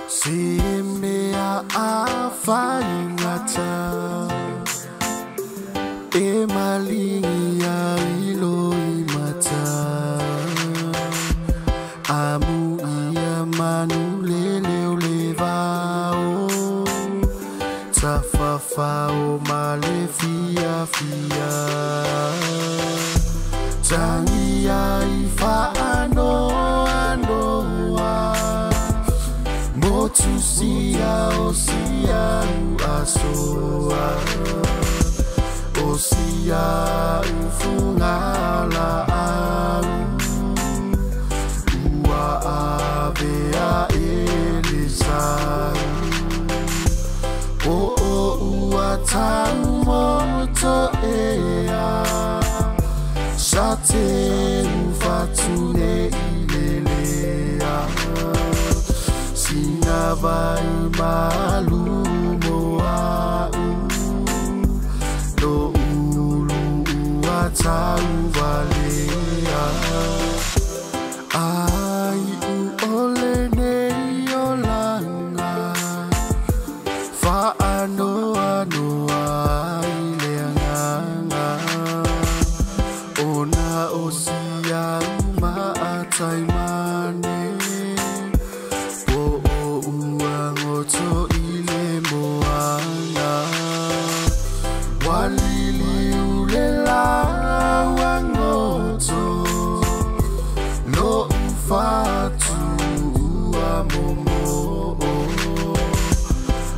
Simea afaingata Emalingia ilo imata Amu ia manulele ulevao Tafafao malefia fia Tangia ifa anoa Motusia osia asoa Osia ufungala Ua avea elisa O ua tau moto ea Sate ufatune ilelea Sinavai malumo No ulu atau valea Ai uole nei olanga Fa anoa noa ileanganga Ona osia umaatai mane Uangoto ile moana Walili ulela wangoto No ufatu uamomo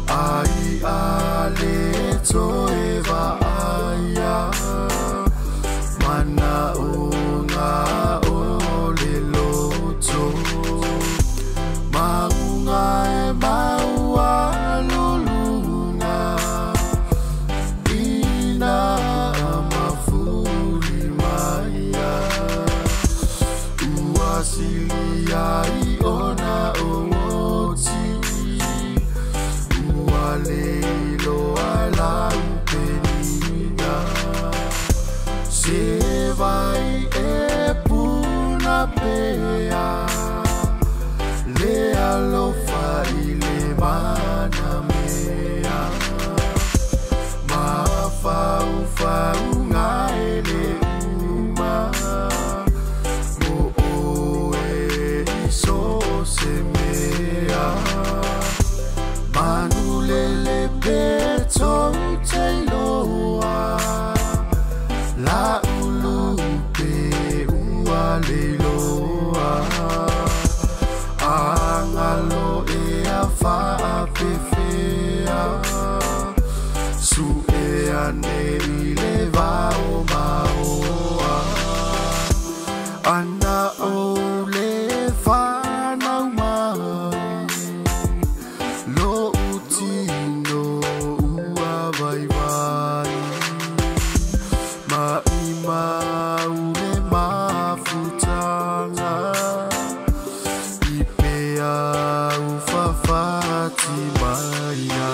Ai aleto eva aya Mana unga oleloto Maunga e maua lulunga Ina mafuli maya Uasilia iona ongoti Ualelo ala upenia Sevai e puna pea Lea lofa ile mana mea Mafa ufa ungaele uma Mo oe iso semea Manulele peto teiloa La ulupe ualeloa Angalo ea fa pefea Su ea ne ileva o maoa Ana o le fa na mai Lo utino ua vai vai Ma ima ule mafutanga Ipea ufafati maya